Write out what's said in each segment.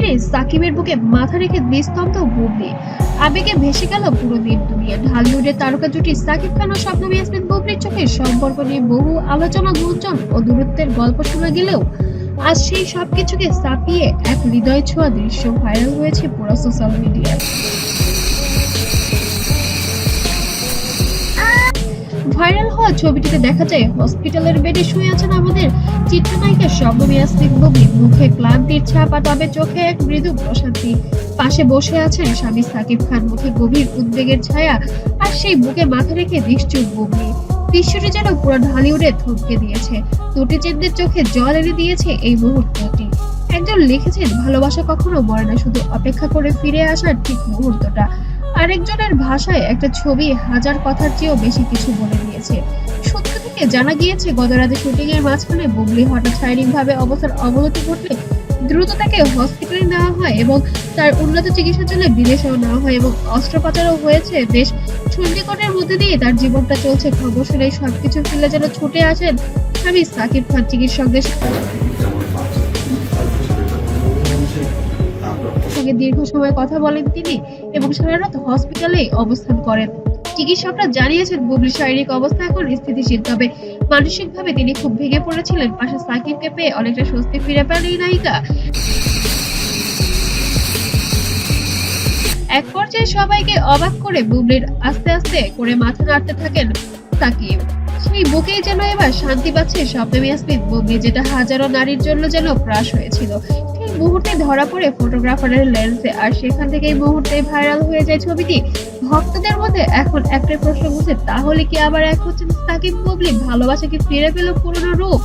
স্ক্রিনে সাকিবের বুকে মাথা রেখে নিস্তব্ধ বুবলি। আবেগে ভেসে গেল পুরো দিন দুনিয়া। ঢালিউডের তারকা জুটি সাকিব খান ও শবনম ইয়াসমিন বুবলির চোখের সম্পর্ক নিয়ে বহু আলোচনা, গুঞ্জন ও দূরত্বের গল্প শোনা গেলেও আজ সেই সবকিছুকে ছাপিয়ে এক হৃদয় ছোঁয়া দৃশ্য ভাইরাল হয়েছে পুরো সোশ্যাল মিডিয়ায়। ভাইরাল হওয়া ছবিটিতে দেখা যায় হসপিটালের বেডে শুয়ে আছেন আমাদের চিত্রনায়িকা শবনম ইয়াসমিন বুবলি। মুখে ক্লান্তির ছাপা, তবে চোখে এক মৃদু প্রশান্তি। পাশে বসে আছেন স্বামী সাকিব খান, মুখে গভীর উদ্বেগের ছায়া, আর সেই বুকে মাথা রেখে নিশ্চুপ বুবলি। দৃশ্যটি যেন পুরো ঢালিউডে থমকে দিয়েছে। দুটি চেনদের চোখে জল এনে দিয়েছে এই মুহূর্তটি। একজন লিখেছেন, ভালোবাসা কখনো মরে না, শুধু অপেক্ষা করে ফিরে আসার ঠিক মুহূর্তটা। আরেকজনের ভাষায় একটা ছবি হাজার কথার চেয়েও বেশি কিছু বলে দিয়েছে। সূত্র থেকে জানা গিয়েছে, গত রাতে শুটিং এর মাঝখানে বুবলি হঠাৎ শারীরিকভাবে অবস্থার অবনতি ঘটলে দ্রুত তাকে হসপিটালে নেওয়া হয় এবং তার উন্নত চিকিৎসার জন্য বিদেশেও নেওয়া হয় এবং অস্ত্রোপচারও হয়েছে। বেশ সন্ধিকটের মধ্যে দিয়ে তার জীবনটা চলছে। খবর শুনে সবকিছু ফেলে যেন ছুটে আসেন স্বামী সাকিব খান চিকিৎসকদের সঙ্গে দীর্ঘ সময় কথা বলেন তিনি এবং সারা রাত হসপিটালে অবস্থান করেন। চিকিৎসকরা জানিয়েছেন, বুবলির শারীরিক অবস্থা এখন স্থিতিশীল, তবে মানসিকভাবে তিনি খুব ভেঙে পড়েছিলেন। পাশে সাকিবকে পেয়ে অনেকটা স্বস্তি ফিরে পেলেন এই নায়িকা। এক পর্যায়ে সবাইকে অবাক করে বুবলির আস্তে আস্তে করে মাথা নাড়তে থাকেন সাকিব। সেই বুকেই যেন এবার শান্তি পাচ্ছে শবনম ইয়াসমিন বুবলি, যেটা হাজারো নারীর জন্য যেন ক্রাশ হয়েছিল। সেই মুহূর্তে ধরা পড়ে ফটোগ্রাফারের লেন্সে, আর সেখান থেকে এই মুহূর্তে ভাইরাল হয়ে যায় ছবিটি। ভক্তদের মধ্যে এখন একটাই প্রশ্ন উঠছে, তাহলে কি আবার এক হচ্ছেন সাকিব বুবলি? ভালোবাসা কি ফিরে পেল পুরনো রূপ?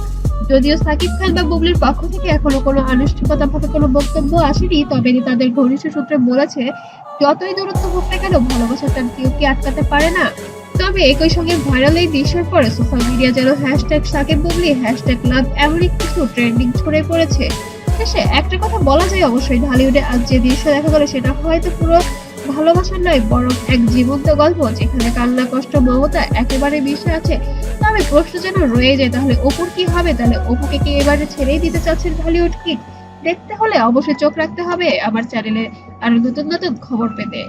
যদিও সাকিব খান বা বুবলির পক্ষ থেকে এখনো কোনো আনুষ্ঠানিকতা ভাবে কোনো বক্তব্য আসেনি, তবে তাদের ঘনিষ্ঠ সূত্রে বলেছে, যতই দূরত্ব হোক না কেন, ভালোবাসাটা কেউ কি আটকাতে পারে না। তবে একই সঙ্গে ভাইরাল এই দৃশ্যের পরে সোশ্যাল মিডিয়া যেন হ্যাশট্যাগ সাকিব বুবলি, হ্যাশট্যাগ লাভ এমনই কিছু ট্রেন্ডিং ছড়িয়ে পড়েছে। শেষে একটা কথা বলা যায়, অবশ্যই ঢালিউডে আজ যে দৃশ্য দেখা গেল সেটা হয়তো পুরো ভালোবাসা নয়, বরং এক জীবন্ত গল্প, যেখানে কান্না, কষ্ট, মমতা একেবারে মিশে আছে। তবে প্রশ্ন যেন রয়ে যায়, তাহলে অপুর কি হবে? তাহলে অপুকে কি এবারে ছেড়েই দিতে চাচ্ছেন ঢালিউড কিং? দেখতে হলে অবশ্যই চোখ রাখতে হবে আমার চ্যানেলে আরো নতুন নতুন খবর পেতে।